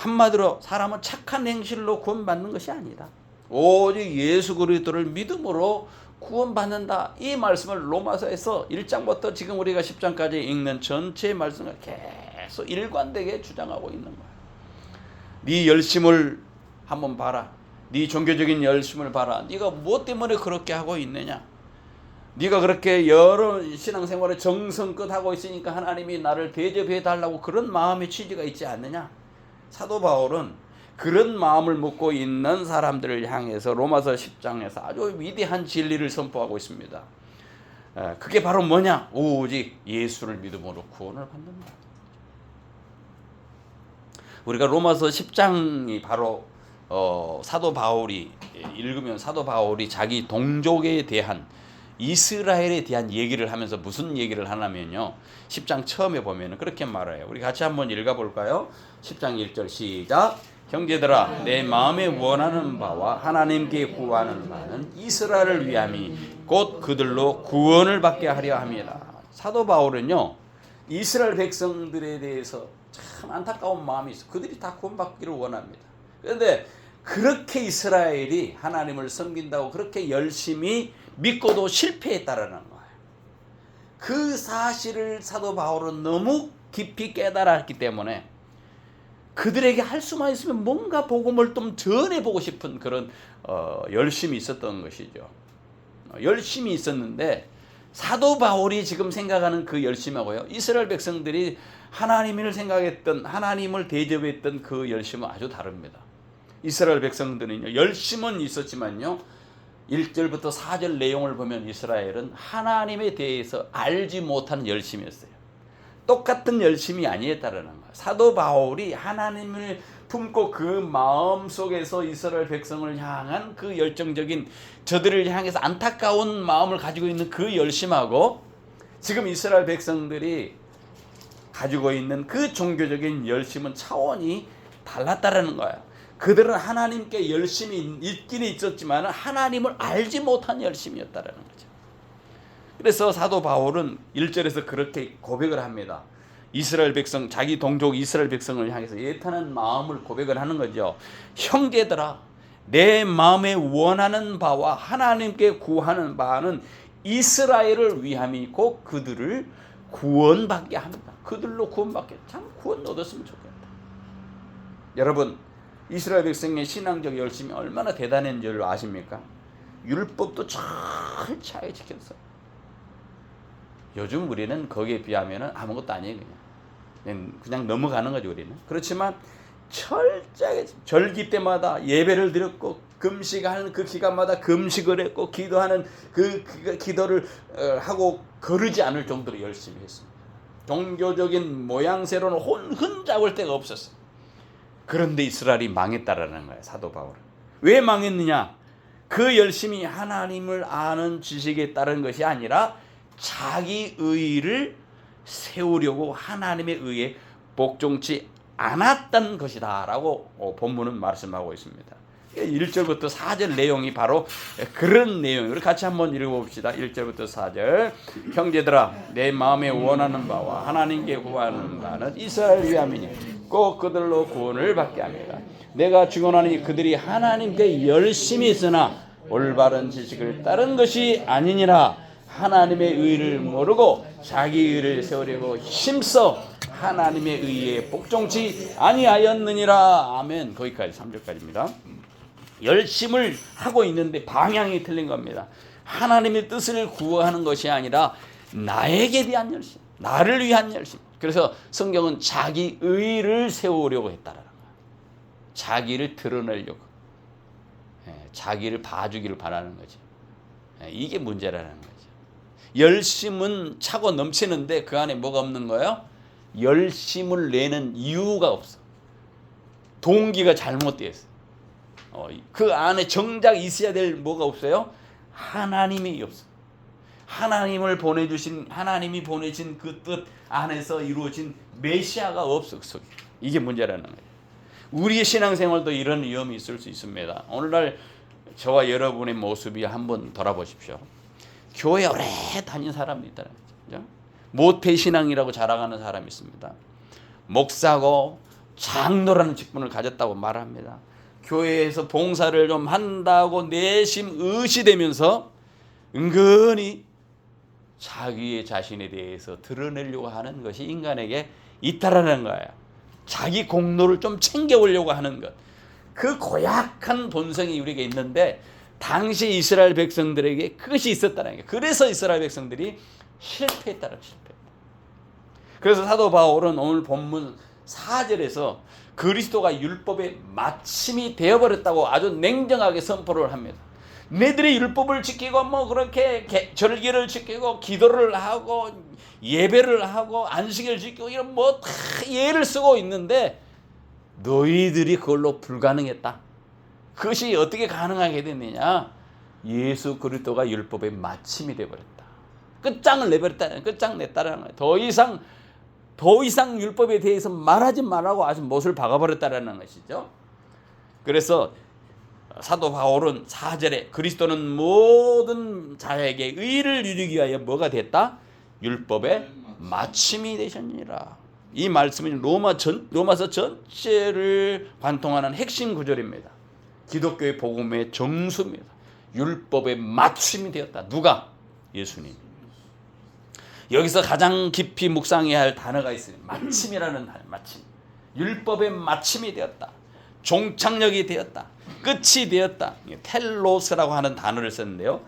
한마디로 사람은 착한 행실로 구원받는 것이 아니다. 오직 예수 그리스도를 믿음으로 구원받는다. 이 말씀을 로마서에서 1장부터 지금 우리가 10장까지 읽는 전체 말씀을 계속 일관되게 주장하고 있는 거야. 네 열심을 한번 봐라. 네 종교적인 열심을 봐라. 네가 무엇 때문에 그렇게 하고 있느냐? 네가 그렇게 여러 신앙생활을 정성껏 하고 있으니까 하나님이 나를 대접해 달라고 그런 마음의 취지가 있지 않느냐? 사도 바울은 그런 마음을 먹고 있는 사람들을 향해서 로마서 10장에서 아주 위대한 진리를 선포하고 있습니다. 그게 바로 뭐냐? 오직 예수를 믿음으로 구원을 받는다. 우리가 로마서 10장이 바로 사도 바울이 읽으면 사도 바울이 자기 동족에 대한 이스라엘에 대한 얘기를 하면서 무슨 얘기를 하냐면요. 10장 처음에 보면 그렇게 말해요. 우리 같이 한번 읽어볼까요? 10장 1절 시작. 형제들아 내 마음에 원하는 바와 하나님께 구하는 바는 이스라엘을 위함이 곧 그들로 구원을 받게 하려 함이라. 사도 바울은요. 이스라엘 백성들에 대해서 참 안타까운 마음이 있어. 그들이 다 구원받기를 원합니다. 그런데 그렇게 이스라엘이 하나님을 섬긴다고 그렇게 열심히 믿고도 실패했다라는 거예요. 그 사실을 사도 바울은 너무 깊이 깨달았기 때문에 그들에게 할 수만 있으면 뭔가 복음을 좀 전해보고 싶은 그런 열심이 있었던 것이죠. 열심이 있었는데 사도 바울이 지금 생각하는 그 열심하고요. 이스라엘 백성들이 하나님을 생각했던 하나님을 대접했던 그 열심은 아주 다릅니다. 이스라엘 백성들은요. 열심은 있었지만요. 1절부터 4절 내용을 보면 이스라엘은 하나님에 대해서 알지 못하는 열심이었어요. 똑같은 열심이 아니었다라는 거예요. 사도 바울이 하나님을 품고 그 마음 속에서 이스라엘 백성을 향한 그 열정적인 저들을 향해서 안타까운 마음을 가지고 있는 그 열심하고 지금 이스라엘 백성들이 가지고 있는 그 종교적인 열심은 차원이 달랐다라는 거예요. 그들은 하나님께 열심이 있긴 있었지만 하나님을 알지 못한 열심이었다라는 거죠. 그래서 사도 바울은 1절에서 그렇게 고백을 합니다. 이스라엘 백성, 자기 동족 이스라엘 백성을 향해서 애타는 마음을 고백을 하는 거죠. 형제들아 내 마음에 원하는 바와 하나님께 구하는 바는 이스라엘을 위함이 곧 그들을 구원받게 합니다. 그들로 구원받게, 참 구원 얻었으면 좋겠다. 여러분 이스라엘 백성의 신앙적 열심이 얼마나 대단한 줄 아십니까? 율법도 철저하게 지켰어요. 요즘 우리는 거기에 비하면 아무것도 아니에요. 그냥 넘어가는 거죠 우리는. 그렇지만 철저하게 절기 때마다 예배를 드렸고 금식하는 그 기간마다 금식을 했고 기도하는 그 기도를 하고 거르지 않을 정도로 열심히 했습니다. 종교적인 모양새로는 흠잡을 데가 없었어요. 그런데 이스라엘이 망했다라는 거예요. 사도 바울은. 왜 망했느냐? 그 열심이 하나님을 아는 지식에 따른 것이 아니라 자기 의를 세우려고 하나님의 의에 복종치 않았던 것이다 라고 본문은 말씀하고 있습니다. 1절부터 4절 내용이 바로 그런 내용으로 같이 한번 읽어봅시다. 1절부터 4절. 형제들아 내 마음에 원하는 바와 하나님께 구하는 바는 이스라엘 위함이니 꼭 그들로 구원을 받게 합니다. 내가 증언하니 그들이 하나님께 열심히 있으나 올바른 지식을 따른 것이 아니니라. 하나님의 의를 모르고 자기 의를 세우려고 힘써 하나님의 의에 복종치 아니하였느니라. 아멘. 거기까지 3절까지입니다. 열심을 하고 있는데 방향이 틀린 겁니다. 하나님의 뜻을 구하는 것이 아니라 나에게 대한 열심, 나를 위한 열심. 그래서 성경은 자기 의를 세우려고 했다라는 거예요. 자기를 드러내려고, 자기를 봐주기를 바라는 거죠. 이게 문제라는 거죠. 열심은 차고 넘치는데 그 안에 뭐가 없는 거예요? 열심을 내는 이유가 없어. 동기가 잘못되어 있어. 그 안에 정작 있어야 될 뭐가 없어요? 하나님이 없어. 하나님을 보내주신, 하나님이 보내신 그 뜻 안에서 이루어진 메시아가 없어. 그 속에. 이게 문제라는 거예요. 우리의 신앙생활도 이런 위험이 있을 수 있습니다. 오늘날 저와 여러분의 모습이 한번 돌아보십시오. 교회 오래 다닌 사람이 있다는 거죠. 모태신앙이라고 자랑하는 사람이 있습니다. 목사고 장로라는 직분을 가졌다고 말합니다. 교회에서 봉사를 좀 한다고 내심 의시되면서 은근히 자기의 자신에 대해서 드러내려고 하는 것이 인간에게 있다라는 거예요. 자기 공로를 좀 챙겨오려고 하는 것. 그 고약한 본성이 우리에게 있는데 당시 이스라엘 백성들에게 그것이 있었다는 거예요. 그래서 이스라엘 백성들이 실패했다는 거예요. 그래서 사도 바울은 오늘 본문 4절에서 그리스도가 율법의 마침이 되어버렸다고 아주 냉정하게 선포를 합니다. 너희들이 율법을 지키고 뭐 그렇게 절기를 지키고 기도를 하고 예배를 하고 안식일을 지키고 이런 뭐 다 예를 쓰고 있는데 너희들이 그걸로 불가능했다. 그것이 어떻게 가능하게 됐느냐? 예수 그리스도가 율법의 마침이 되어버렸다. 끝장을 내버렸다. 끝장냈다라는 거예요. 더 이상 율법에 대해서 말하지 말라고 아주 못을 박아버렸다라는 것이죠. 그래서 사도 바울은 4절에 그리스도는 모든 자에게 의를 이루기 위하여 뭐가 됐다? 율법의 마침이 되셨느니라. 이 말씀은 로마서 전체를 관통하는 핵심 구절입니다. 기독교의 복음의 정수입니다. 율법의 마침이 되었다. 누가? 예수님. 여기서 가장 깊이 묵상해야 할 단어가 있어요. 마침이라는 단어. 마침. 율법의 마침이 되었다. 종착역이 되었다. 끝이 되었다. 텔로스라고 하는 단어를 썼는데요.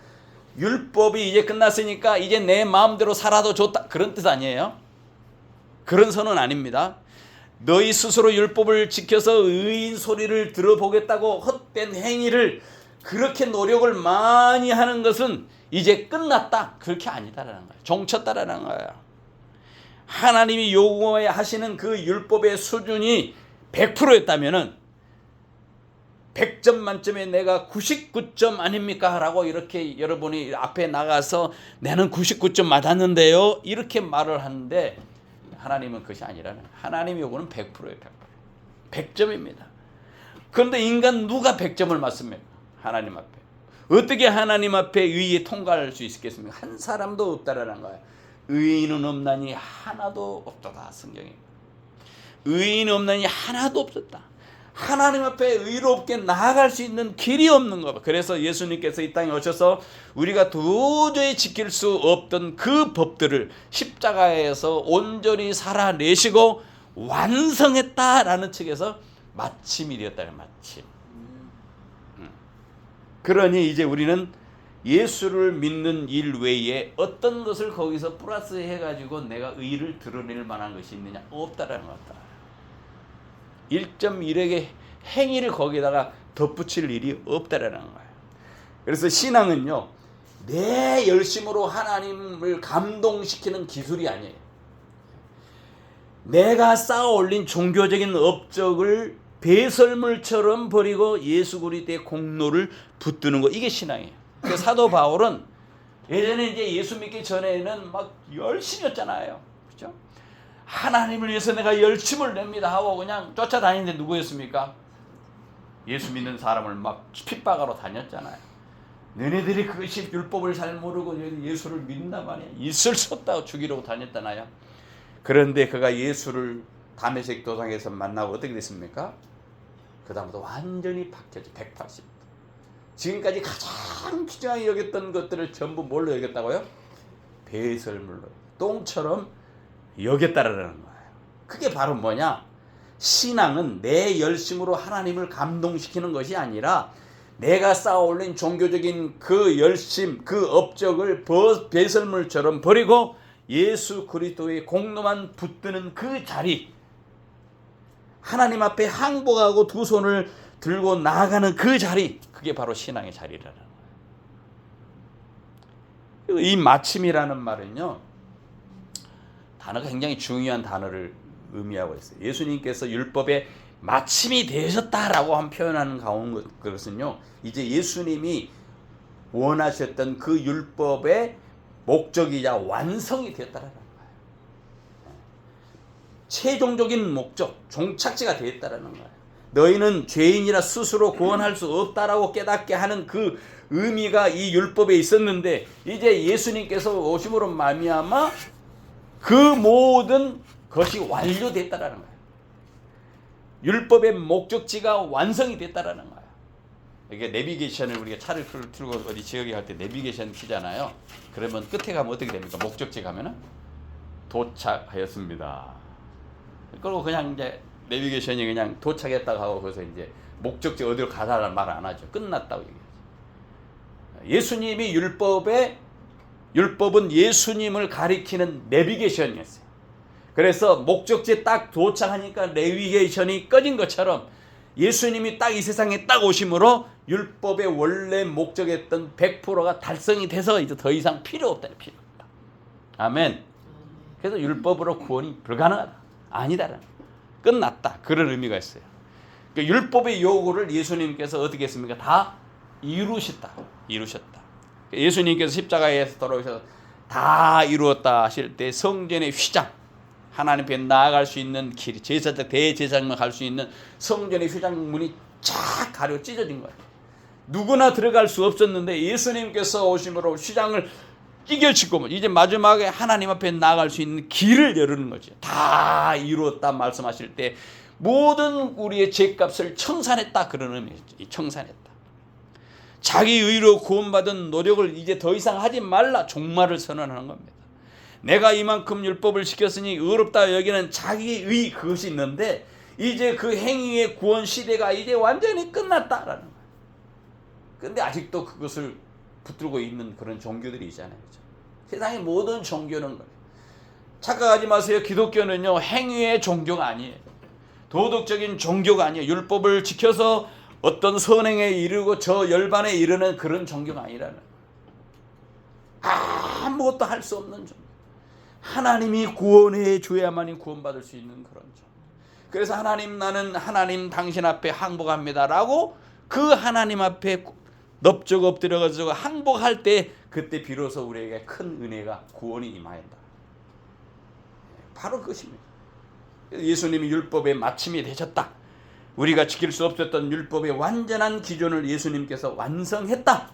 율법이 이제 끝났으니까 이제 내 마음대로 살아도 좋다. 그런 뜻 아니에요. 그런 선언 아닙니다. 너희 스스로 율법을 지켜서 의인 소리를 들어보겠다고 헛된 행위를 그렇게 노력을 많이 하는 것은 이제 끝났다. 그렇게 아니다라는 거예요. 종쳤다라는 거예요. 하나님이 요구하시는 그 율법의 수준이 100%였다면은 100점 만점에 내가 99점 아닙니까? 라고 이렇게 여러분이 앞에 나가서 나는 99점 맞았는데요. 이렇게 말을 하는데 하나님은 그것이 아니라는 거예요. 하나님 요구는 100%예요. 100점입니다. 그런데 인간 누가 100점을 맞습니까? 하나님 앞에. 어떻게 하나님 앞에 의에 통과할 수 있겠습니까? 한 사람도 없다라는 거예요. 의인은 없나니 하나도 없도다. 성경입니다. 의인은 없나니 하나도 없었다. 하나님 앞에 의롭게 나아갈 수 있는 길이 없는 거. 그래서 예수님께서 이 땅에 오셔서 우리가 도저히 지킬 수 없던 그 법들을 십자가에서 온전히 살아내시고 완성했다라는 측에서 마침이 되었다는 마침. 그러니 이제 우리는 예수를 믿는 일 외에 어떤 것을 거기서 플러스 해가지고 내가 의를 드러낼 만한 것이 있느냐? 없다라는 거다. 1.1의 행위를 거기다가 덧붙일 일이 없다라는 거예요. 그래서 신앙은요, 내 열심으로 하나님을 감동시키는 기술이 아니에요. 내가 쌓아 올린 종교적인 업적을 배설물처럼 버리고 예수 그리스도의 공로를 붙드는 거, 이게 신앙이에요. 그래서 사도 바울은 예전에 이제 예수 믿기 전에는 막 열심이었잖아요. 그렇죠? 하나님을 위해서 내가 열심을 냅니다 하고 그냥 쫓아다니는데 누구였습니까? 예수 믿는 사람을 막 핍박하러 다녔잖아요. 너네들이 그것이 율법을 잘 모르고 예수를 믿는단 말이야. 있을 수 없다고 죽이려고 다녔잖아요. 그런데 그가 예수를 다메섹 도상에서 만나고 어떻게 됐습니까? 그 다음부터 완전히 바뀌었죠. 180도. 지금까지 가장 귀중하게 여겼던 것들을 전부 뭘로 여겼다고요? 배설물로, 똥처럼 여겼다라는 거예요. 그게 바로 뭐냐? 신앙은 내 열심으로 하나님을 감동시키는 것이 아니라 내가 쌓아올린 종교적인 그 열심, 그 업적을 배설물처럼 버리고 예수 그리스도의 공로만 붙드는 그 자리, 하나님 앞에 항복하고 두 손을 들고 나아가는 그 자리, 그게 바로 신앙의 자리라는 거예요. 이 마침이라는 말은요, 단어가 굉장히 중요한 단어를 의미하고 있어요. 예수님께서 율법의 마침이 되셨다라고 한 표현하는 것은요, 이제 예수님이 원하셨던 그 율법의 목적이자 완성이 되었다라는 거예요. 최종적인 목적, 종착지가 되었다라는 거예요. 너희는 죄인이라 스스로 구원할 수 없다라고 깨닫게 하는 그 의미가 이 율법에 있었는데 이제 예수님께서 오심으로 말미암아 그 모든 것이 완료됐다라는 거예요. 율법의 목적지가 완성이 됐다라는 거예요. 이게 내비게이션을 우리가 차를 틀고 어디 지역에 갈 때 내비게이션 키잖아요. 그러면 끝에 가면 어떻게 됩니까? 목적지 가면은 도착하였습니다. 그리고 그냥 이제 내비게이션이 그냥 도착했다고 하고 거기서 이제 목적지 어디로 가다라는 말 안 하죠. 끝났다고 얘기하죠. 예수님이 율법은 예수님을 가리키는 내비게이션이었어요. 그래서 목적지에 딱 도착하니까 내비게이션이 꺼진 것처럼 예수님이 딱 이 세상에 딱 오심으로 율법의 원래 목적이었던 100%가 달성이 돼서 이제 더 이상 필요 없다. 필요 없다. 아멘. 그래서 율법으로 구원이 불가능하다. 아니다. 끝났다. 그런 의미가 있어요. 그러니까 율법의 요구를 예수님께서 어떻게 했습니까? 다 이루셨다. 예수님께서 십자가에서 돌아오셔서 다 이루었다 하실 때 성전의 휘장, 하나님 앞에 나아갈 수 있는 길, 제사장 대제사장만 갈 수 있는 성전의 휘장 문이 쫙 가려 찢어진 거예요. 누구나 들어갈 수 없었는데 예수님께서 오심으로 휘장을 찢겨지고 이제 마지막에 하나님 앞에 나아갈 수 있는 길을 여르는 거죠. 다 이루었다 말씀하실 때 모든 우리의 죄값을 청산했다 그런 의미죠. 청산했다. 자기 의로 구원받은 노력을 이제 더 이상 하지 말라 종말을 선언하는 겁니다. 내가 이만큼 율법을 지켰으니 의롭다 여기는 자기의 그것이 있는데 이제 그 행위의 구원 시대가 이제 완전히 끝났다라는 거예요. 그런데 아직도 그것을 붙들고 있는 그런 종교들이 있잖아요. 그렇죠? 세상의 모든 종교는 그래요. 착각하지 마세요. 기독교는요 행위의 종교가 아니에요. 도덕적인 종교가 아니에요. 율법을 지켜서 어떤 선행에 이르고 저 열반에 이르는 그런 종교가 아니라는 거예요. 아무것도 할 수 없는 종교. 하나님이 구원해 줘야만이 구원받을 수 있는 그런 종교. 그래서 하나님 나는 하나님 당신 앞에 항복합니다라고 그 하나님 앞에 넙죽 엎드려가지고 항복할 때 그때 비로소 우리에게 큰 은혜가 구원이 임하였다. 바로 그것입니다. 예수님이 율법의 마침이 되셨다. 우리가 지킬 수 없었던 율법의 완전한 기준을 예수님께서 완성했다.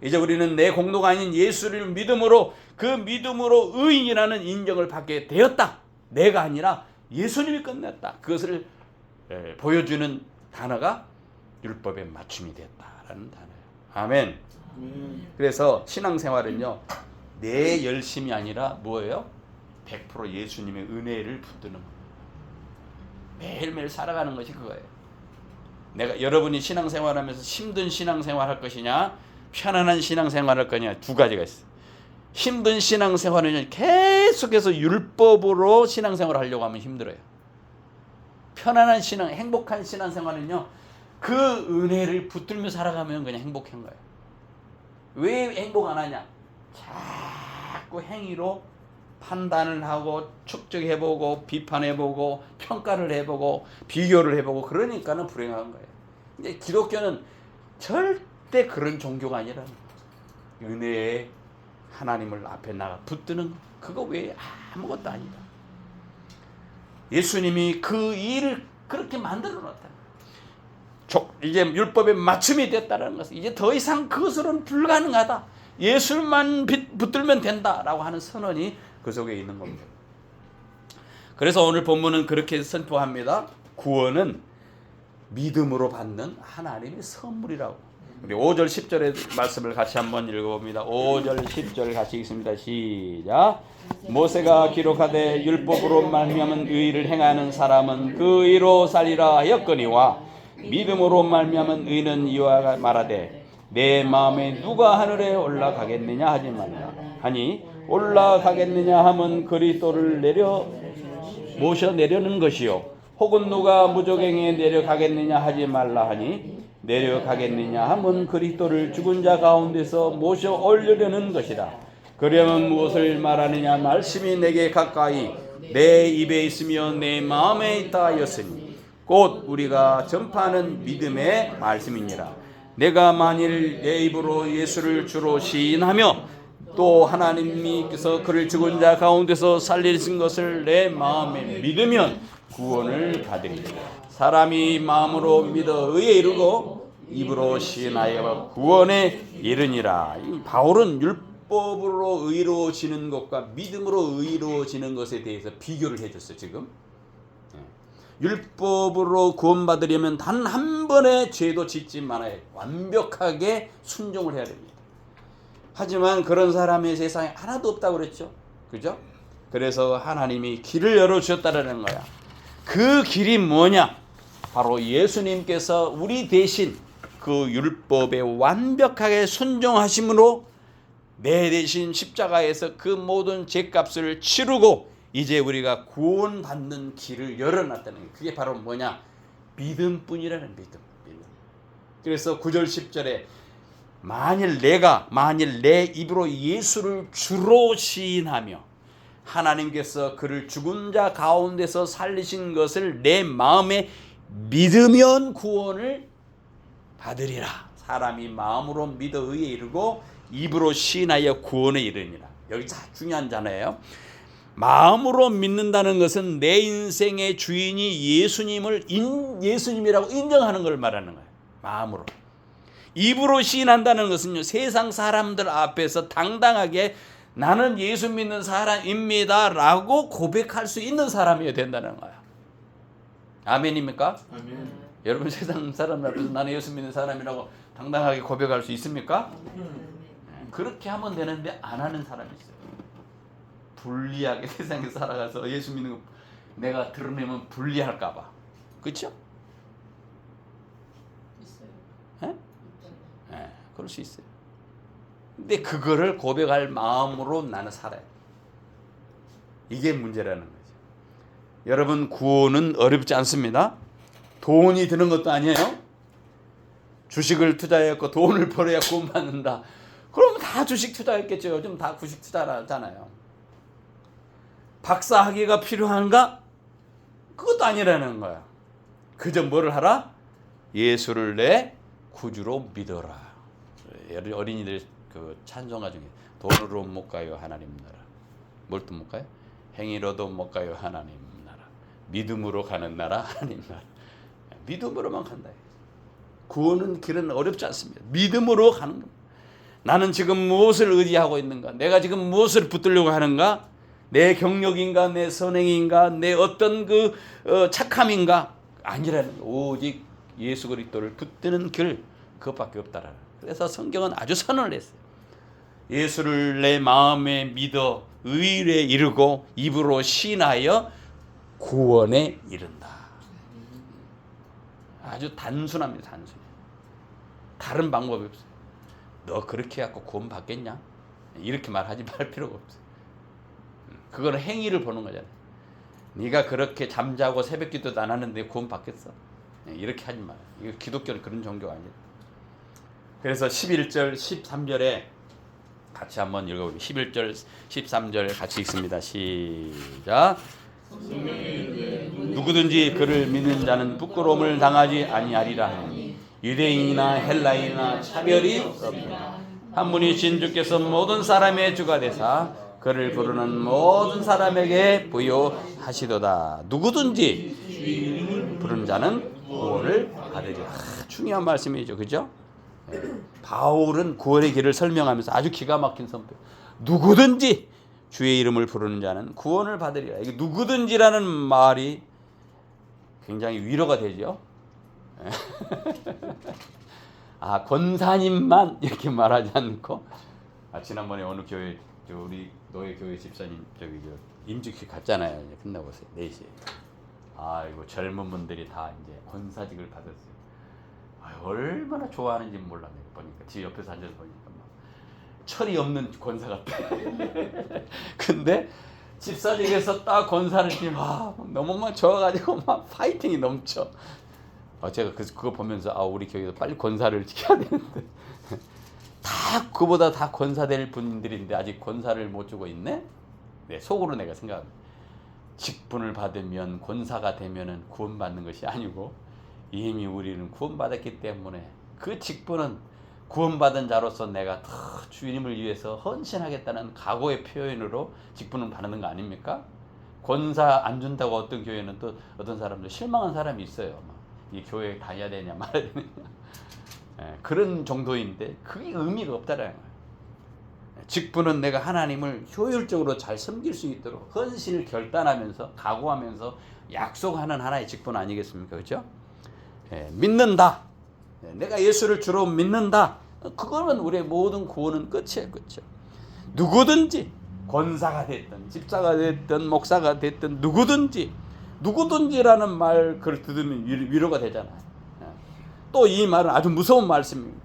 이제 우리는 내 공로가 아닌 예수를 믿음으로 그 믿음으로 의인이라는 인정을 받게 되었다. 내가 아니라 예수님이 끝냈다. 그것을 보여주는 단어가 율법의 맞춤이 됐다라는 단어예요. 아멘. 그래서 신앙생활은요 내 열심이 아니라 뭐예요? 100% 예수님의 은혜를 붙드는 겁니다. 매일매일 살아가는 것이 그거예요. 내가 여러분이 신앙생활하면서 힘든 신앙생활 할 것이냐 편안한 신앙생활 할 거냐 두 가지가 있어요. 힘든 신앙생활은 계속해서 율법으로 신앙생활 하려고 하면 힘들어요. 편안한 신앙, 행복한 신앙생활은요 그 은혜를 붙들며 살아가면 그냥 행복한 거예요. 왜 행복 안 하냐? 자꾸 행위로 판단을 하고 축적해보고 비판해보고 평가를 해보고 비교를 해보고 그러니까는 불행한 거예요. 근데 기독교는 절대 그런 종교가 아니라는 거예요. 은혜의 하나님을 앞에 나가 붙드는 그거 외에 아무것도 아니다. 예수님이 그 일을 그렇게 만들어 놨다. 이제 율법에 맞춤이 됐다는 것은 이제 더 이상 그것으로는 불가능하다. 예술만 붙들면 된다라고 하는 선언이 그 속에 있는 겁니다. 그래서 오늘 본문은 그렇게 선포합니다. 구원은 믿음으로 받는 하나님의 선물이라고. 우리 5절 10절의 말씀을 같이 한번 읽어봅니다. 5절 10절 같이 읽습니다. 시작. 모세가 기록하되 율법으로 말미암은 의를 행하는 사람은 그 의로 살리라 하였거니와 믿음으로 말미암은 의는 이와 말하되 내 마음에 누가 하늘에 올라가겠느냐 하지 말라 하니 올라가겠느냐 함은 그리스도를 모셔 내려는 것이요 혹은 누가 무조갱에 내려가겠느냐 하지 말라 하니 내려가겠느냐 함은 그리스도를 죽은 자 가운데서 모셔 올리려는 것이라. 그러면 무엇을 말하느냐 말씀이 내게 가까이 내 입에 있으며 내 마음에 있다 하였으니 곧 우리가 전파하는 믿음의 말씀이니라. 내가 만일 내 입으로 예수를 주로 시인하며 또 하나님께서 그를 죽은 자 가운데서 살리신 것을 내 마음에 믿으면 구원을 받으리라. 사람이 마음으로 믿어 의에 이르고 입으로 시인하여 구원에 이르니라. 바울은 율법으로 의로워지는 것과 믿음으로 의로워지는 것에 대해서 비교를 해줬어요. 지금 율법으로 구원받으려면 단 한 번의 죄도 짓지 말아야 해요. 완벽하게 순종을 해야 됩니다. 하지만 그런 사람이 세상에 하나도 없다고 그랬죠. 그죠? 그래서 하나님이 길을 열어주셨다는 거야. 그 길이 뭐냐? 바로 예수님께서 우리 대신 그 율법에 완벽하게 순종하심으로 내 대신 십자가에서 그 모든 죄값을 치르고 이제 우리가 구원받는 길을 열어놨다는 거예요. 그게 바로 뭐냐? 믿음뿐이라는 믿음. 그래서 9절 10절에 만일 내 입으로 예수를 주로 시인하며 하나님께서 그를 죽은 자 가운데서 살리신 것을 내 마음에 믿으면 구원을 받으리라. 사람이 마음으로 믿어 의에 이르고 입으로 시인하여 구원에 이르니라. 여기 자 중요한 단어예요. 마음으로 믿는다는 것은 내 인생의 주인이 예수님이라고 인정하는 걸 말하는 거예요. 마음으로. 입으로 시인한다는 것은요, 세상 사람들 앞에서 당당하게 나는 예수 믿는 사람입니다 라고 고백할 수 있는 사람이어야 된다는 거야. 아멘입니까? 아멘. 여러분 세상 사람들 앞에서 나는 예수 믿는 사람이라고 당당하게 고백할 수 있습니까? 그렇게 하면 되는데 안 하는 사람이 있어요. 불리하게 세상에 살아가서 예수 믿는 거 내가 드러내면 불리할까 봐. 그렇죠? 있어요. 네, 그럴 수 있어요. 근데 그거를 고백할 마음으로 나는 살아요. 이게 문제라는 거죠. 여러분 구원은 어렵지 않습니다. 돈이 드는 것도 아니에요. 주식을 투자했고 돈을 벌어야 구원받는다. 그러면 다 주식 투자했겠죠. 요즘 다 주식 투자하잖아요. 박사 학위가 필요한가? 그것도 아니라는 거야. 그저 뭐를 하라? 예수를 내 구주로 믿어라. 어린이들 그 찬송가 중에 돈으로 못 가요 하나님 나라. 뭘 또 못 가요? 행위로도 못 가요 하나님 나라. 믿음으로 가는 나라 하나님 나라. 믿음으로만 간다. 구원은 길은 어렵지 않습니다. 믿음으로 가는 겁니다. 나는 지금 무엇을 의지하고 있는가? 내가 지금 무엇을 붙들려고 하는가? 내 경력인가? 내 선행인가? 내 어떤 착함인가? 아니라는 거. 오직 예수 그리스도를 붙드는 길 그것밖에 없다라는. 그래서 성경은 아주 선언을 했어요. 예수를 내 마음에 믿어 의에 이르고 입으로 시인하여 구원에 이른다. 아주 단순합니다. 단순해. 다른 방법이 없어요. 너 그렇게 해갖고 구원 받겠냐? 이렇게 말하지 말 필요가 없어요. 그거는 행위를 보는 거잖아요. 네가 그렇게 잠자고 새벽기도도 안 하는데 구원 받겠어? 이렇게 하지 마요. 이거 기독교는 그런 종교가 아니에요. 그래서 11절 13절에 같이 한번 읽어보죠. 11절 13절 같이 읽습니다. 시작. 누구든지 그를 믿는 자는 부끄러움을 당하지 아니하리라. 유대인이나 헬라인이나 차별이 없습니다. 한 분이신 주께서 모든 사람의 주가 되사 그를 부르는 모든 사람에게 부여하시도다. 누구든지 부르는 자는 구원을 받으리라. 중요한 말씀이죠. 그죠? 바울은 구원의 길을 설명하면서 아주 기가 막힌 선포. 누구든지 주의 이름을 부르는 자는 구원을 받으리라. 이게 누구든지라는 말이 굉장히 위로가 되죠. 아, 권사님만 이렇게 말하지 않고, 지난번에 어느 교회 우리 노예 교회 집사님 임직식 갔잖아요. 이제 끝나고 4시에. 아이고 젊은 분들이 다 이제 권사직을 받았어요. 얼마나 좋아하는지 몰라. 보니까 지 옆에서 앉아서 보니까 막 철이 없는 권사 같아. 근데 집사직에서 딱 권사를 뛰면 너무만 좋아가지고 막 파이팅이 넘쳐. 제가 그거 보면서 우리 교회도 빨리 권사를 지켜야 되는데 다 그보다 다 권사 될 분들인데 아직 권사를 못 주고 있네. 네, 속으로 내가 생각합니다. 직분을 받으면 권사가 되면은 구원받는 것이 아니고 이미 우리는 구원받았기 때문에 그 직분은 구원받은 자로서 내가 더 주님을 위해서 헌신하겠다는 각오의 표현으로 직분을 받는 거 아닙니까? 권사 안 준다고 어떤 교회는 또 어떤 사람들 실망한 사람이 있어요. 이 교회에 다녀야 되냐 말아야 되냐. 그런 정도인데 그게 의미가 없다라는 거예요. 직분은 내가 하나님을 효율적으로 잘 섬길 수 있도록 헌신을 결단하면서 각오하면서 약속하는 하나의 직분 아니겠습니까? 그렇죠? 믿는다. 내가 예수를 주로 믿는다. 그거는 우리의 모든 구원은 끝이에요. 끝이에요. 누구든지 권사가 됐든 집사가 됐든 목사가 됐든 누구든지라는 말 그걸 들으면 위로가 되잖아요. 또 이 말은 아주 무서운 말씀입니다.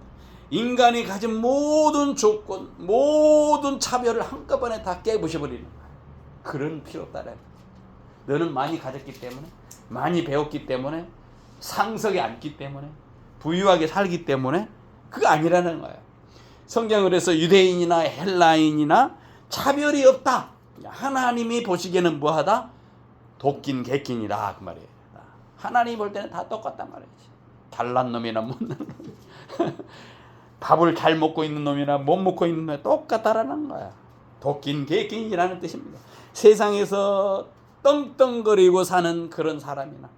인간이 가진 모든 조건, 모든 차별을 한꺼번에 다 깨부셔버리는 거예요. 그런 필요 없다. 너는 많이 가졌기 때문에, 많이 배웠기 때문에, 상석에 앉기 때문에, 부유하게 살기 때문에 그거 아니라는 거예요. 성경은 그래서 유대인이나 헬라인이나 차별이 없다. 하나님이 보시기에는 뭐하다? 도끼인 개끼이다 그 말이에요. 하나님이 볼 때는 다 똑같단 말이지. 잘난 놈이나 못난 놈, 밥을 잘 먹고 있는 놈이나 못 먹고 있는 놈이 똑같다라는 거야. 도끼인 개끼이라는 뜻입니다. 세상에서 떵떵거리고 사는 그런 사람이나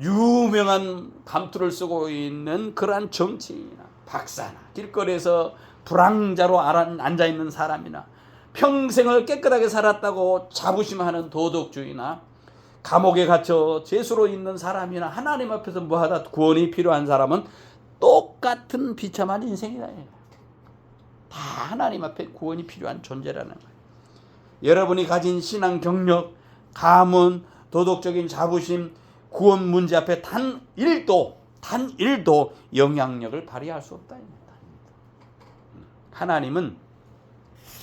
유명한 감투를 쓰고 있는 그러한 정치인이나 박사나 길거리에서 불황자로 앉아있는 사람이나 평생을 깨끗하게 살았다고 자부심하는 도덕주의나 감옥에 갇혀 죄수로 있는 사람이나 하나님 앞에서 뭐하다 구원이 필요한 사람은 똑같은 비참한 인생이다. 다 하나님 앞에 구원이 필요한 존재라는 거예요. 여러분이 가진 신앙 경력, 가문, 도덕적인 자부심, 구원 문제 앞에 단 1도 영향력을 발휘할 수 없다. 하나님은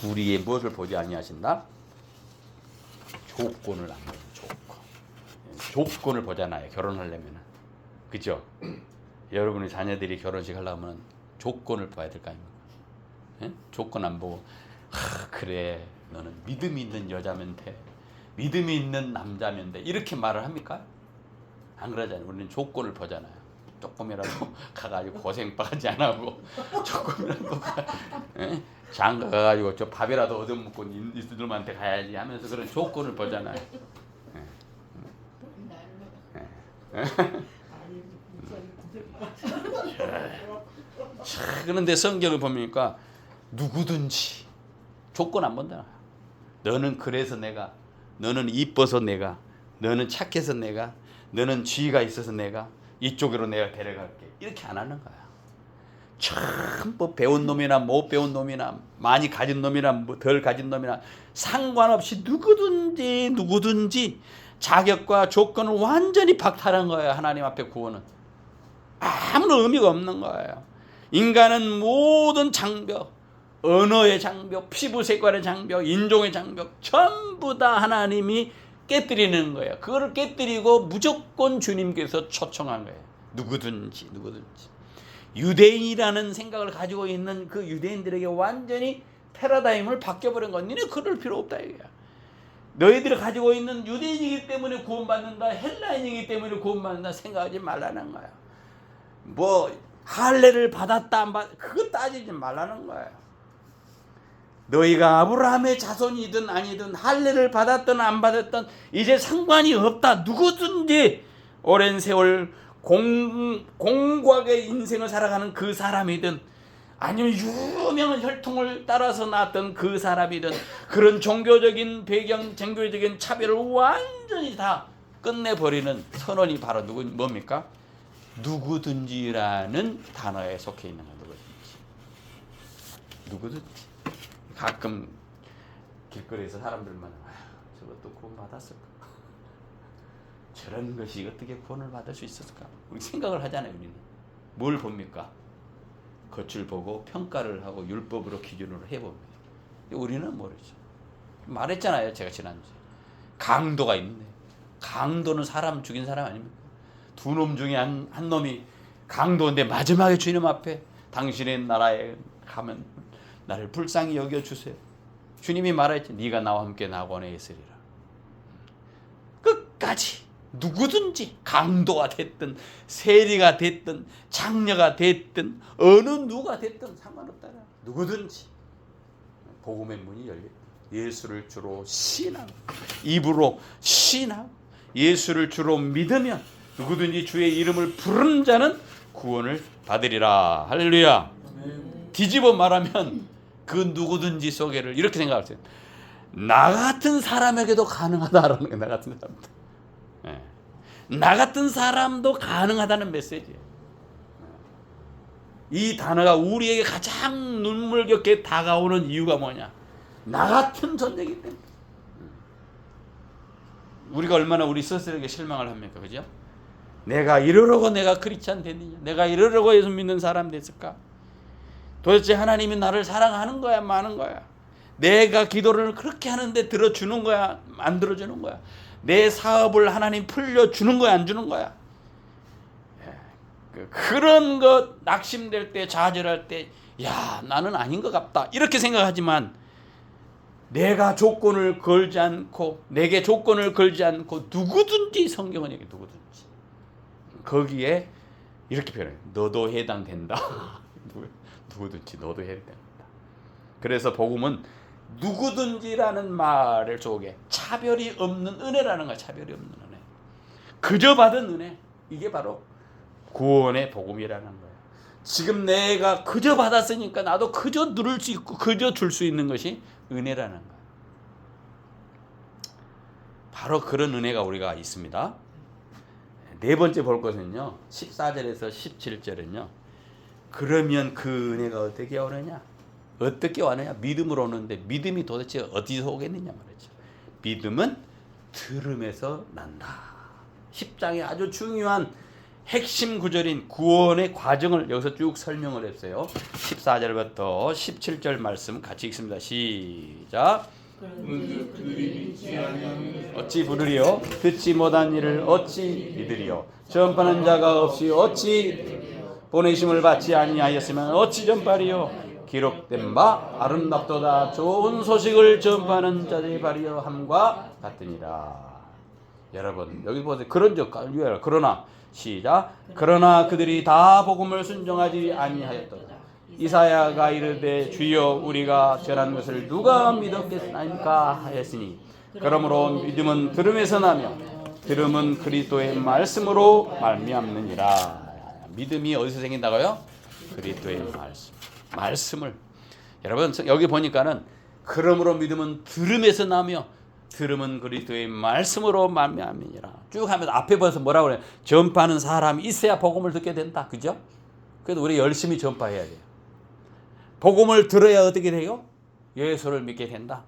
우리의 무엇을 보지 아니하신다? 조건을 안 보죠. 조건을 보잖아요. 결혼하려면. 그죠? 여러분의 자녀들이 결혼식 하려면 조건을 봐야 될 거 아닙니까? 예? 조건 안 보고 그래 너는 믿음이 있는 여자면 돼. 믿음이 있는 남자면 돼. 이렇게 말을 합니까? 안 그러잖아요. 우리는 조건을 보잖아요. 조금이라도 가가지고 고생바가지 안 하고 조금이라도 장가 가가지고 저 밥이라도 얻어먹고 이들한테 가야지 하면서 그런 조건을 보잖아요. 그런데 성경을 보니까 누구든지 조건 안 본다. 너는 그래서 내가, 너는 이뻐서 내가, 너는 착해서 내가, 너는 지위가 있어서 내가 이쪽으로 내가 데려갈게. 이렇게 안 하는 거야. 참 뭐 배운 놈이나 못 배운 놈이나 많이 가진 놈이나 덜 가진 놈이나 상관없이 누구든지 자격과 조건을 완전히 박탈한 거예요. 하나님 앞에 구원은 아무런 의미가 없는 거예요. 인간은 모든 장벽, 언어의 장벽, 피부 색깔의 장벽, 인종의 장벽 전부 다 하나님이 깨뜨리는 거예요. 그거를 깨뜨리고 무조건 주님께서 초청한 거예요. 누구든지. 유대인이라는 생각을 가지고 있는 그 유대인들에게 완전히 패러다임을 바뀌어버린 건 니네 그럴 필요 없다 이거야. 너희들이 가지고 있는 유대인이기 때문에 구원받는다, 헬라인이기 때문에 구원받는다 생각하지 말라는 거야. 뭐 할례를 받았다 안 받았다 그거 따지지 말라는 거야. 너희가 아브라함의 자손이든 아니든 할례를 받았든 안 받았든 이제 상관이 없다. 누구든지 오랜 세월 공고하게 인생을 살아가는 그 사람이든 아니면 유명한 혈통을 따라서 낳았던 그 사람이든 그런 종교적인 배경, 종교적인 차별을 완전히 다 끝내버리는 선언이 바로 뭡니까? 누구든지라는 단어에 속해 있는 거. 누구든지. 가끔 길거리에서 사람들만 저것도 구원 받았을까? 저런 것이 어떻게 구원을 받을 수 있었을까? 우리 생각을 하잖아요. 우리는 뭘 봅니까? 겉을 보고 평가를 하고 율법으로 기준으로 해봅니다. 우리는 모르죠. 말했잖아요. 제가 지난주에 강도가 있네. 강도는 사람 죽인 사람 아닙니까? 두 놈 중에 한 놈이 강도인데 마지막에 주님 앞에 당신의 나라에 가면 나를 불쌍히 여겨주세요. 주님이 말했지. 네가 나와 함께 낙원에 있으리라. 끝까지 누구든지 강도가 됐든 세리가 됐든 장녀가 됐든 어느 누가 됐든 상관없다. 누구든지 복음의 문이 열립니다. 예수를 주로 신하고 입으로 신하고 예수를 주로 믿으면 누구든지 주의 이름을 부르는 자는 구원을 받으리라. 할렐루야. 뒤집어 말하면 그 누구든지 소개를 이렇게 생각하세요. 나 같은 사람에게도 가능하다라는 거예요. 나 같은 사람도. 예. 나 같은 사람도 가능하다는 메시지예요. 이 단어가 우리에게 가장 눈물겹게 다가오는 이유가 뭐냐? 나 같은 존재이기 때문에. 우리가 얼마나 우리 스스로에게 실망을 합니까? 그죠? 내가 이러려고 내가 크리스찬 됐느냐? 내가 이러려고 예수 믿는 사람 됐을까? 도대체 하나님이 나를 사랑하는 거야, 마는 거야? 내가 기도를 그렇게 하는데 들어주는 거야, 안 들어주는 거야? 내 사업을 하나님 풀려주는 거야, 안 주는 거야? 그런 것 낙심될 때, 좌절할 때, 야, 나는 아닌 것 같다 이렇게 생각하지만, 내가 조건을 걸지 않고, 내게 조건을 걸지 않고 누구든지, 성경은 여기 누구든지 거기에 이렇게 표현해요. 너도 해당된다. 누구든지 너도 해당된다. 그래서 복음은 누구든지라는 말을 속에 차별이 없는 은혜라는 거야. 차별이 없는 은혜. 그저 받은 은혜. 이게 바로 구원의 복음이라는 거예요. 지금 내가 그저 받았으니까 나도 그저 누릴 수 있고 그저 줄 수 있는 것이 은혜라는 거예요. 바로 그런 은혜가 우리가 있습니다. 네 번째 볼 것은요. 14절에서 17절은요. 그러면 그 은혜가 어떻게 오느냐? 어떻게 오느냐? 믿음으로 오는데 믿음이 도대체 어디서 오겠느냐 말이죠. 믿음은 들음에서 난다. 10장의 아주 중요한 핵심 구절인 구원의 과정을 여기서 쭉 설명을 했어요. 14절부터 17절 말씀 같이 읽습니다. 시작. 어찌 부르리요? 듣지 못한 일을 어찌 믿으리요? 전파하는 자가 없이 어찌 보내심을 받지 아니하였으면 어찌 전파리요? 기록된 바 아름답도다 좋은 소식을 전파하는 자들의 발이여 함과 같으니라. 여러분 여기 보세요. 그러나 시작. 그러나 그들이 다 복음을 순종하지 아니하였도다. 이사야가 이르되 주여 우리가 전한 것을 누가 믿었겠나이까 하였으니 그러므로 믿음은 들음에서 나며 들음은 그리스도의 말씀으로 말미암느니라. 믿음이 어디서 생긴다고요? 그리스도의 말씀을. 여러분 여기 보니까는 그러므로 믿음은 들음에서 나며 들음은 그리스도의 말씀으로 말미암느니라. 쭉 하면서 앞에 보면서 뭐라고 그래요? 전파하는 사람이 있어야 복음을 듣게 된다. 그죠? 그래도 우리 열심히 전파해야 돼요. 복음을 들어야 어떻게 돼요? 예수를 믿게 된다.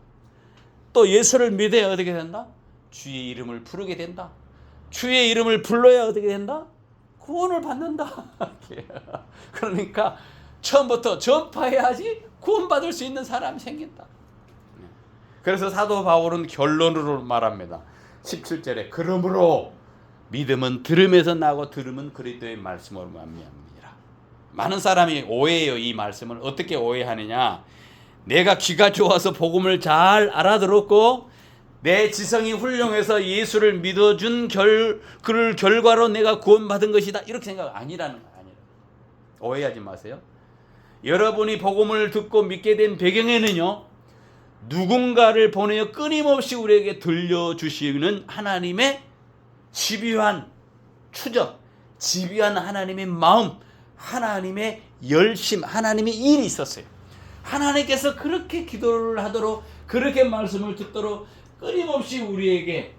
또 예수를 믿어야 어떻게 된다? 주의 이름을 부르게 된다. 주의 이름을 불러야 어떻게 된다? 구원을 받는다. 그러니까 처음부터 전파해야지 구원받을 수 있는 사람이 생긴다. 그래서 사도 바울은 결론으로 말합니다. 17절에 그러므로 믿음은 들음에서 나고 들음은 그리스도의 말씀으로 말미암느니라. 많은 사람이 오해해요. 이 말씀을 어떻게 오해하느냐? 내가 귀가 좋아서 복음을 잘 알아들었고 내 지성이 훌륭해서 예수를 믿어준 그 결과로 내가 구원받은 것이다. 이렇게 생각 아니라는 거예요. 오해하지 마세요. 여러분이 복음을 듣고 믿게 된 배경에는요. 누군가를 보내어 끊임없이 우리에게 들려주시는 하나님의 집요한 추적, 집요한 하나님의 마음, 하나님의 열심, 하나님의 일이 있었어요. 하나님께서 그렇게 기도를 하도록 그렇게 말씀을 듣도록 끊임없이 우리에게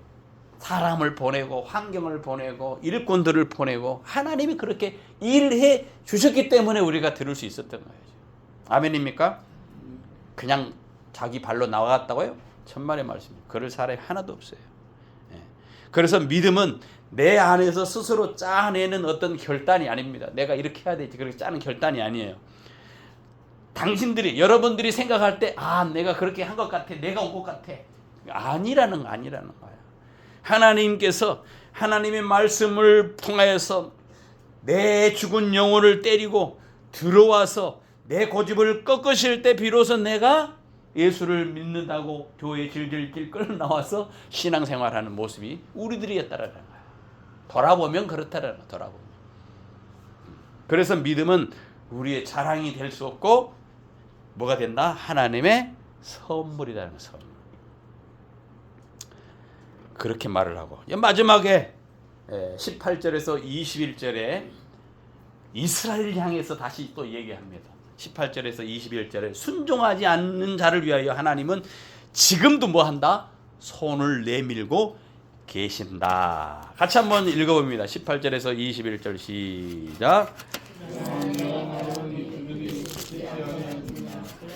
사람을 보내고 환경을 보내고 일꾼들을 보내고 하나님이 그렇게 일해 주셨기 때문에 우리가 들을 수 있었던 거예요. 아멘입니까? 그냥 자기 발로 나왔다고요? 천만의 말씀입니다. 그럴 사람이 하나도 없어요. 그래서 믿음은 내 안에서 스스로 짜내는 어떤 결단이 아닙니다. 내가 이렇게 해야 되지 그렇게 짜는 결단이 아니에요. 당신들이 여러분들이 생각할 때 내가 그렇게 한 것 같아. 내가 온 것 같아. 아니라는 거예요. 하나님께서 하나님의 말씀을 통하여서 내 죽은 영혼을 때리고 들어와서 내 고집을 꺾으실 때 비로소 내가 예수를 믿는다고 교회 질질질 끌어 나와서 신앙생활하는 모습이 우리들이었다라는 거예요. 돌아보면 그렇다라는 거예요. 돌아보면. 그래서 믿음은 우리의 자랑이 될 수 없고 뭐가 된다? 하나님의 선물이라는 거예요. 선물. 그렇게 말을 하고 마지막에 18절에서 21절에 이스라엘을 향해서 다시 또 얘기합니다. 18절에서 21절에 순종하지 않는 자를 위하여 하나님은 지금도 뭐 한다? 손을 내밀고 계신다. 같이 한번 읽어봅니다. 18절에서 21절 시작.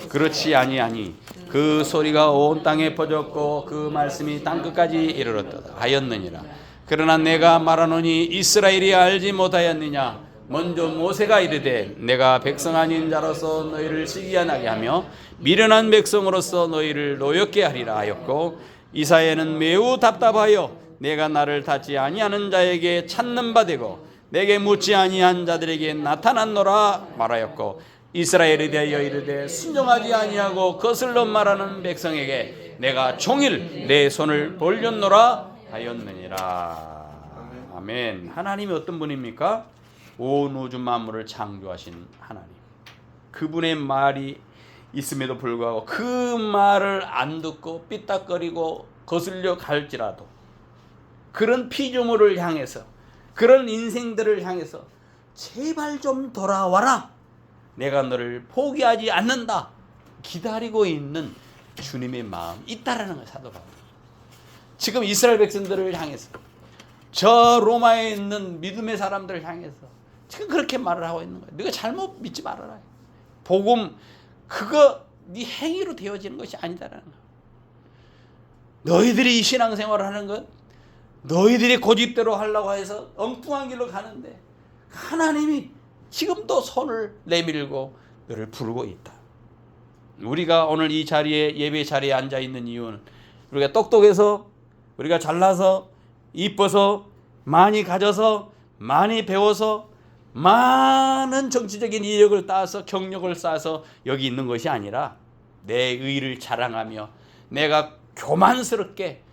그렇지 아니하니 그 소리가 온 땅에 퍼졌고 그 말씀이 땅끝까지 이르렀다 하였느니라. 그러나 내가 말하노니 이스라엘이 알지 못하였느냐. 먼저 모세가 이르되 내가 백성 아닌 자로서 너희를 시기하게 하며 미련한 백성으로서 너희를 노엽게 하리라 하였고, 이사야는 매우 답답하여 내가 나를 닫지 아니하는 자에게 찾는 바 되고 내게 묻지 아니한 자들에게 나타났노라 말하였고, 이스라엘에 대하여 이르되 순종하지 아니하고 거슬러 말하는 백성에게 내가 종일 내 손을 벌렸노라 하였느니라. 아멘. 하나님이 어떤 분입니까? 온 우주 만물을 창조하신 하나님. 그분의 말이 있음에도 불구하고 그 말을 안 듣고 삐딱거리고 거슬려 갈지라도 그런 피조물을 향해서, 그런 인생들을 향해서 제발 좀 돌아와라, 내가 너를 포기하지 않는다, 기다리고 있는 주님의 마음 있다라는 거예요. 사도 바울. 지금 이스라엘 백성들을 향해서, 저 로마에 있는 믿음의 사람들을 향해서 지금 그렇게 말을 하고 있는 거예요. 네가 잘못 믿지 말아라. 복음 그거 네 행위로 되어지는 것이 아니다라는 거예요. 너희들이 이 신앙생활을 하는 것, 너희들이 고집대로 하려고 해서 엉뚱한 길로 가는데 하나님이 지금도 손을 내밀고 너를 부르고 있다. 우리가 오늘 이 자리에, 예배 자리에 앉아 있는 이유는 우리가 똑똑해서, 우리가 잘나서, 이뻐서, 많이 가져서, 많이 배워서, 많은 정치적인 이력을 따서, 경력을 쌓아서 여기 있는 것이 아니라 내 의를 자랑하며 내가 교만스럽게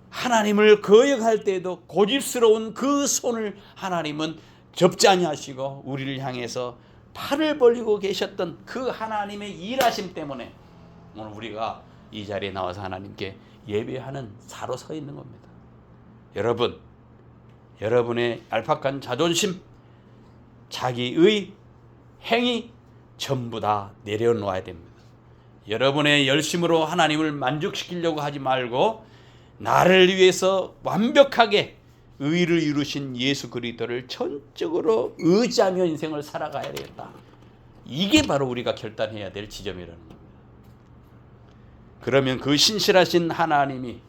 하나님을 거역할 때에도 고집스러운 그 손을 하나님은 접지 아니하시고 우리를 향해서 팔을 벌리고 계셨던 그 하나님의 일하심 때문에 오늘 우리가 이 자리에 나와서 하나님께 예배하는 자로 서 있는 겁니다. 여러분, 여러분의 얄팍한 자존심, 자기의 행위 전부 다 내려놓아야 됩니다. 여러분의 열심으로 하나님을 만족시키려고 하지 말고 나를 위해서 완벽하게 의를 이루신 예수 그리스도를 전적으로 의지하며 인생을 살아가야 되겠다. 이게 바로 우리가 결단해야 될 지점이라는 겁니다. 그러면 그 신실하신 하나님이,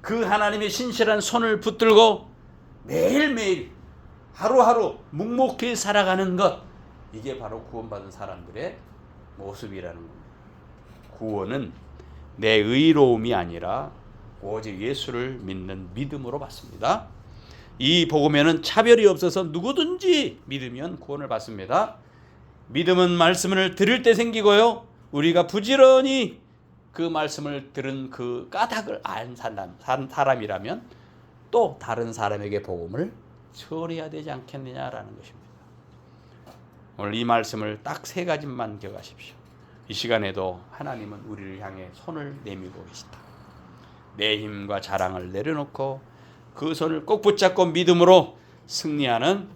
그 하나님의 신실한 손을 붙들고 매일매일 하루하루 묵묵히 살아가는 것, 이게 바로 구원받은 사람들의 모습이라는 겁니다. 구원은 내 의로움이 아니라 오직 예수를 믿는 믿음으로 받습니다. 이 복음에는 차별이 없어서 누구든지 믿으면 구원을 받습니다. 믿음은 말씀을 들을 때 생기고요, 우리가 부지런히 그 말씀을 들은 그 까닭을 안 사람이라면 또 다른 사람에게 복음을 전해야 되지 않겠느냐라는 것입니다. 오늘 이 말씀을 딱 3가지만 기억하십시오. 이 시간에도 하나님은 우리를 향해 손을 내밀고 계시다. 내 힘과 자랑을 내려놓고 그 손을 꼭 붙잡고 믿음으로 승리하는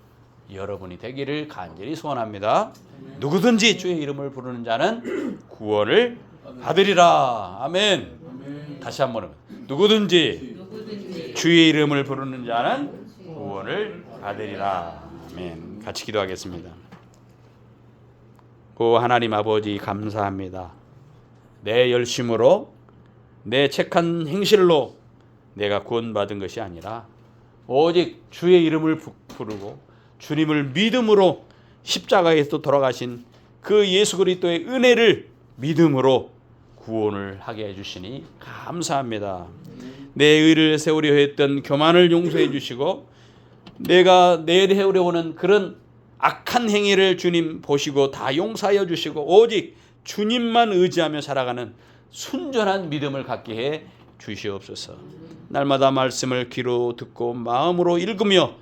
여러분이 되기를 간절히 소원합니다. 누구든지 주의 이름을 부르는 자는 구원을 받으리라. 아멘. 다시 한번, 누구든지 주의 이름을 부르는 자는 구원을 받으리라. 아멘. 같이 기도하겠습니다. 오 하나님 아버지, 감사합니다. 내 열심으로, 내 착한 행실로 내가 구원받은 것이 아니라 오직 주의 이름을 부르고 주님을 믿음으로 십자가에서 돌아가신 그 예수 그리스도의 은혜를 믿음으로 구원을 하게 해주시니 감사합니다. 내 의를 세우려 했던 교만을 용서해 주시고 내가 내세우려 오는 그런 악한 행위를 주님 보시고 다 용서하여 주시고 오직 주님만 의지하며 살아가는 순전한 믿음을 갖게 해 주시옵소서. 날마다 말씀을 귀로 듣고 마음으로 읽으며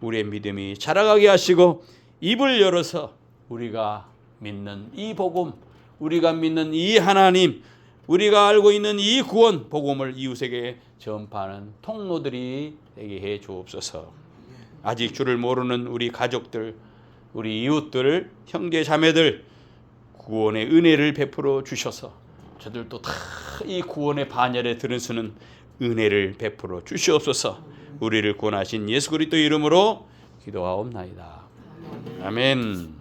우리의 믿음이 자라가게 하시고 입을 열어서 우리가 믿는 이 복음, 우리가 믿는 이 하나님, 우리가 알고 있는 이 구원 복음을 이웃에게 전파하는 통로들이 되게 해 주옵소서. 아직 주를 모르는 우리 가족들, 우리 이웃들, 형제 자매들, 구원의 은혜를 베풀어 주셔서 저들도 다 이 구원의 반열에 들은 수는 은혜를 베풀어 주시옵소서. 우리를 구원하신 예수 그리스도 이름으로 기도하옵나이다. 아멘.